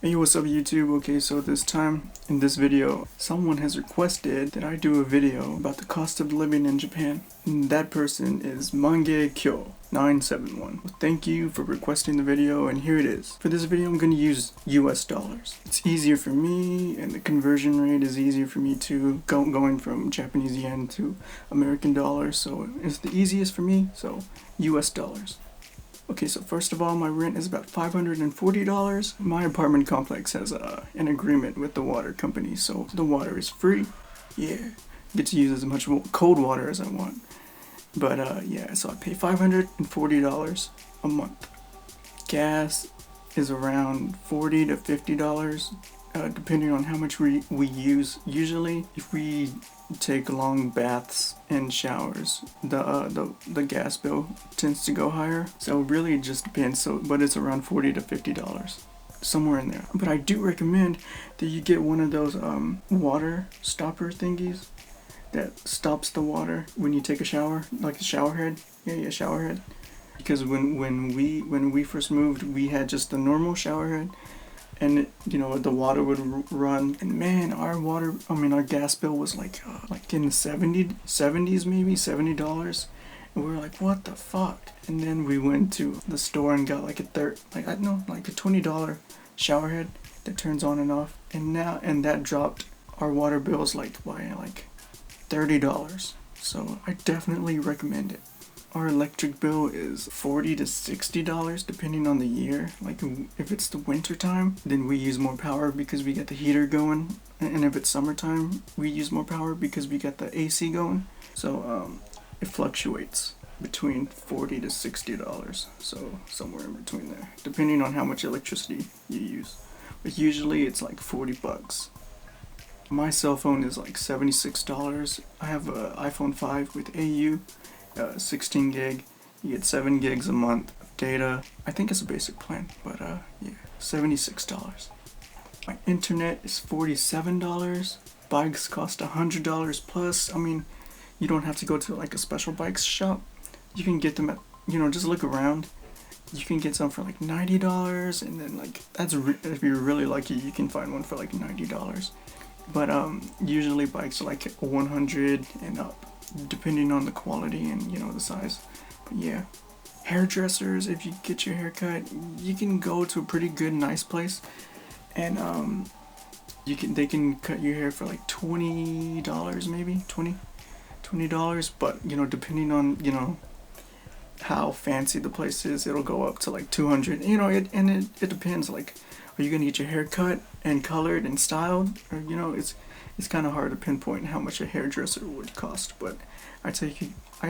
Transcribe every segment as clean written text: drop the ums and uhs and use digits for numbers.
Hey, what's up YouTube? Okay, so this time in this video, someone has requested that I do a video about the cost of living in Japan. And that person is Mange Kyo 971. Well, thank you for requesting the video, and here it is. For this video, I'm going to use US dollars. It's easier for me, and the conversion rate is easier for me too, going from Japanese yen to American dollars, so it's the easiest for me, so US dollars. Okay, so first of all, my rent is about $540. My apartment complex has an agreement with the water company, so the water is free. Yeah, I get to use as much cold water as I want. But yeah, so I pay $540 a month. Gas is around $40 to $50, depending on how much we use. Usually, if we take long baths and showers, the gas bill tends to go higher. So really it just depends. But it's around $40 to $50, somewhere in there. But I do recommend that you get one of those water stopper thingies that stops the water when you take a shower, like a shower head. Yeah, shower head. Because when we first moved, we had just a normal shower head. And you know, the water would run, and man, our gas bill was like in the 70s maybe, $70, and we were like, what the fuck? And then we went to the store and got like a $20 shower head that turns on and off, and that dropped our water bills by like $30. So I definitely recommend it. Our electric bill is $40 to $60 depending on the year. Like if it's the winter time, then we use more power because we get the heater going. And if it's summertime, we use more power because we got the AC going. So it fluctuates between $40 to $60. So somewhere in between there, depending on how much electricity you use. But usually it's like $40. My cell phone is like $76. I have an iPhone 5 with AU. 16 gig, you get 7 gigs a month of data. I think it's a basic plan, but yeah, $76. My internet is $47. Bikes cost $100 plus. I mean, you don't have to go to like a special bikes shop. You can get them at, just look around. You can get some for like $90, and then like if you're really lucky, you can find one for like $90. But usually bikes are like 100 and up, depending on the quality and the size. But yeah, hairdressers, if you get your hair cut, you can go to a pretty good nice place, and they can cut your hair for like $20 maybe, $20, but depending on how fancy the place is, it'll go up to like $200. It depends, like, are you gonna get your hair cut and colored and styled, or it's kind of hard to pinpoint how much a hairdresser would cost, but I'd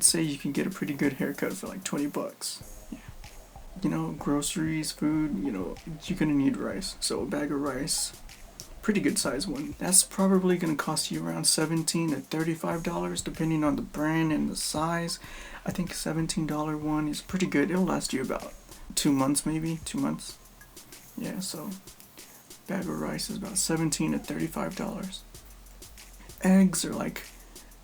say you can get a pretty good haircut for like $20. Yeah. Groceries, food, you're gonna need rice. So a bag of rice, pretty good size one, that's probably gonna cost you around $17 to $35 depending on the brand and the size. I think $17 one is pretty good. It'll last you about 2 months, maybe 2 months. Yeah, so bag of rice is about $17 to $35. Eggs are like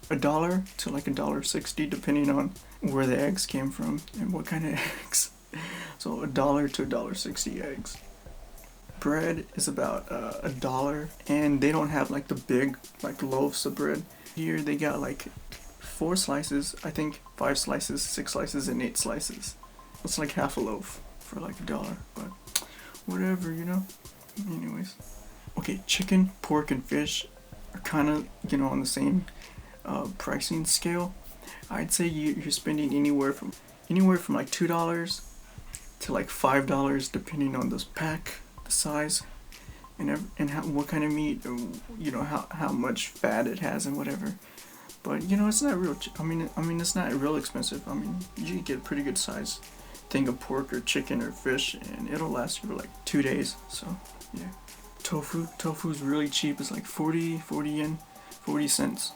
$1 to like $1.60 depending on where the eggs came from and what kind of eggs. So $1 to $1.60 eggs. Bread is about $1, and they don't have like the big like loaves of bread. Here they got like 4 slices, I think 5 slices, 6 slices, and 8 slices. It's like half a loaf for like $1, but whatever, Anyways. Okay, chicken, pork, and fish are kind of, on the same pricing scale. I'd say you're spending anywhere from like $2 to like $5 depending on the pack, the size, and what kind of meat, or how much fat it has and whatever. But it's not real. It's not real expensive. You can get a pretty good size thing of pork or chicken or fish, and it'll last you for like 2 days. So yeah. Tofu's really cheap. It's like 40 yen, 40 cents.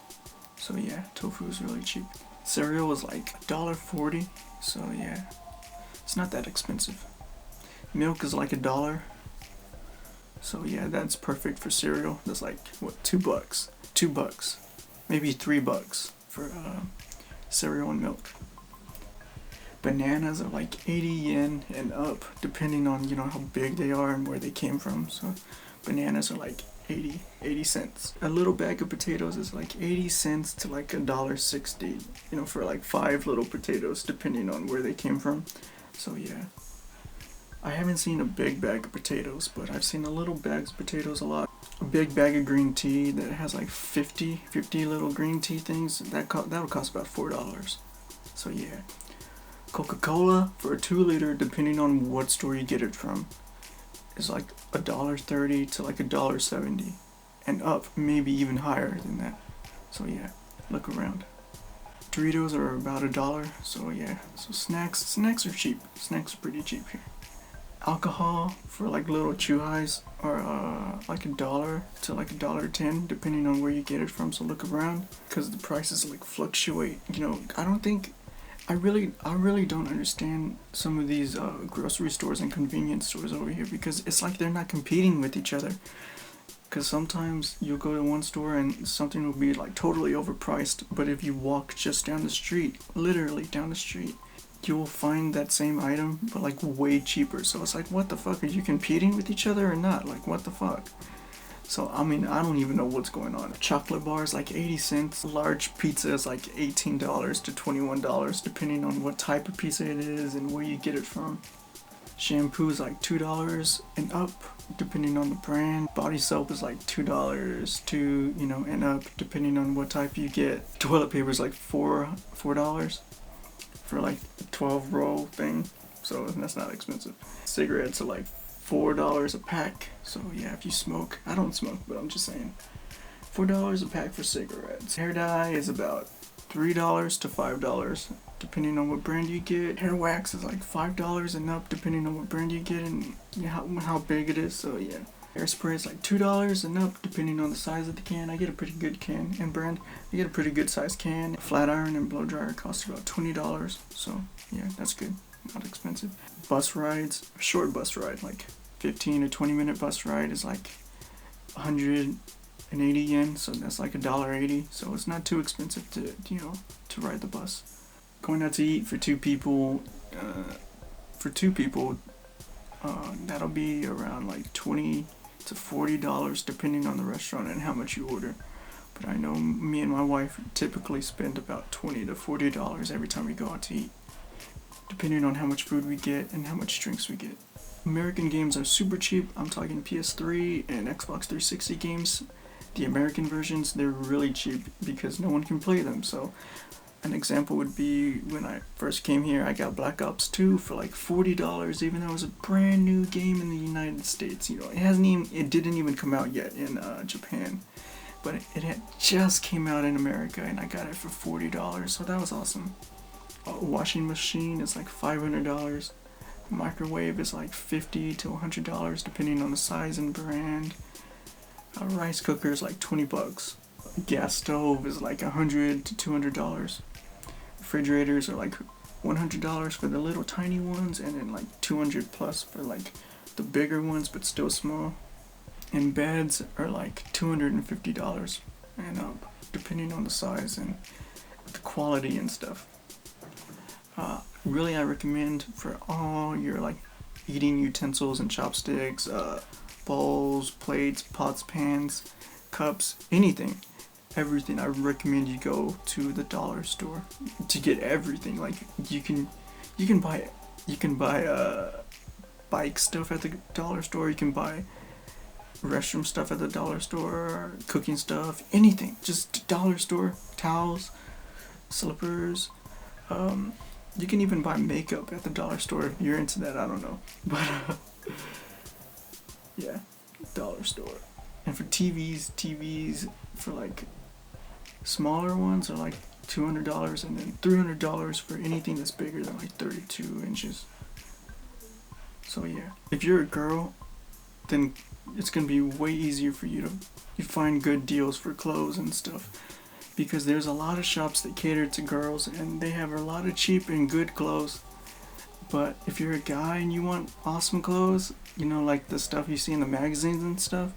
So yeah, tofu is really cheap. Cereal is like $1.40. So yeah, it's not that expensive. Milk is like $1. So yeah, that's perfect for cereal. That's like what, $2, maybe $3 for cereal and milk. Bananas are like 80 yen and up, depending on, you know, how big they are and where they came from. So bananas are like 80 cents. A little bag of potatoes is like 80 cents to like $1.60, you know, for like 5 little potatoes, depending on where they came from. So yeah. I haven't seen a big bag of potatoes, but I've seen a little bags of potatoes a lot. A big bag of green tea that has like 50 little green tea things, that'll cost about $4. So yeah. Coca-Cola for a 2-liter, depending on what store you get it from, is like $1.30 to like $1.70 and up, maybe even higher than that. So yeah, look around. Doritos are about $1, so yeah. So snacks are cheap. Snacks are pretty cheap here. Alcohol for like little chew highs are like $1 to like $1.10, depending on where you get it from. So look around, because the prices like fluctuate. You know, I really don't understand some of these grocery stores and convenience stores over here, because it's like they're not competing with each other. Because sometimes you'll go to one store and something will be like totally overpriced, but if you walk just down the street, literally down the street, you will find that same item but like way cheaper. So it's like, what the fuck, are you competing with each other or not? Like, what the fuck? So I mean, I don't even know what's going on. Chocolate bars like 80 cents. Large pizza is like $18 to $21, depending on what type of pizza it is and where you get it from. Shampoo is like $2 and up, depending on the brand. Body soap is like $2 to, you know, and up, depending on what type you get. Toilet paper is like $4 for like a 12-roll thing, so that's not expensive. Cigarettes are like $4 a pack, so yeah, if you smoke. I don't smoke, but I'm just saying. $4 a pack for cigarettes. Hair dye is about $3 to $5, depending on what brand you get. Hair wax is like $5 and up, depending on what brand you get and how big it is, so yeah. Hairspray is like $2 and up, depending on the size of the can. I get a pretty good can and brand. I get a pretty good sized can. Flat iron and blow dryer cost about $20, so yeah, that's good. Not expensive. Bus rides, a short bus ride, like 15 to 20 minute bus ride is like 180 yen, so that's like $1.80. So it's not too expensive to, you know, to ride the bus. Going out to eat for two people, that'll be around like $20 to $40, depending on the restaurant and how much you order. But I know me and my wife typically spend about $20 to $40 every time we go out to eat, depending on how much food we get and how much drinks we get. American games are super cheap. I'm talking PS3 and Xbox 360 games. The American versions, they're really cheap because no one can play them. So an example would be when I first came here, I got Black Ops 2 for like $40, even though it was a brand new game in the United States. You know, it didn't even come out yet in Japan, but it had just came out in America, and I got it for $40. So that was awesome. A washing machine is like $500. Microwave is like $50 to $100, depending on the size and brand. A rice cooker is like $20. Gas stove is like $100 to $200. Refrigerators are like $100 for the little tiny ones, and then like $200 plus for like the bigger ones but still small. And beds are like $250 and up, depending on the size and the quality and stuff. Really, I recommend for all your like eating utensils and chopsticks, bowls, plates, pots, pans, cups, anything, everything. I recommend you go to the dollar store to get everything. Like you can buy bike stuff at the dollar store. You can buy restroom stuff at the dollar store, cooking stuff, anything. Just dollar store. Towels, slippers. You can even buy makeup at the dollar store if you're into that. I don't know, but yeah, dollar store. And for TVs for like smaller ones are like $200, and then $300 for anything that's bigger than like 32 inches. So yeah, if you're a girl, then it's gonna be way easier for you to find good deals for clothes and stuff, because there's a lot of shops that cater to girls and they have a lot of cheap and good clothes. But if you're a guy and you want awesome clothes, you know, like the stuff you see in the magazines and stuff,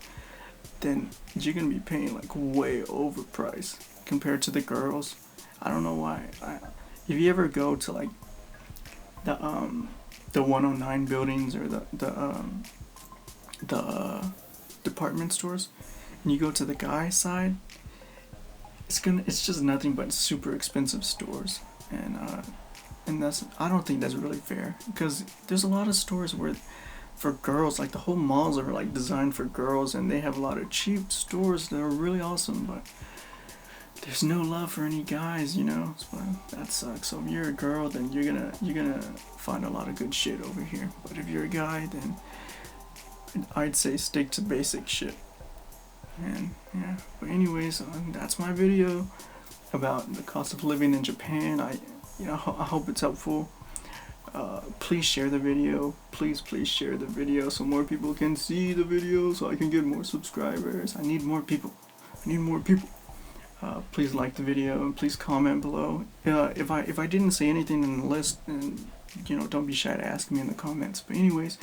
then you're gonna be paying like way overpriced compared to the girls. I don't know why. If you ever go to like the 109 buildings or the department stores, and you go to the guy side, it's just nothing but super expensive stores, and I don't think that's really fair, because there's a lot of stores where for girls, like the whole malls are like designed for girls, and they have a lot of cheap stores that are really awesome, but there's no love for any guys, you know. So that sucks. So if you're a girl, then you're gonna find a lot of good shit over here. But if you're a guy, then I'd say stick to basic shit. And yeah. But anyways, that's my video about the cost of living in Japan. I hope it's helpful. Please share the video. Please share the video so more people can see the video, so I can get more subscribers. I need more people. Please like the video and please comment below. If I didn't say anything in the list, and don't be shy to ask me in the comments. But anyways,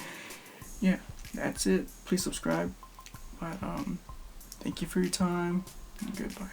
yeah, that's it. Please subscribe. But thank you for your time, and goodbye.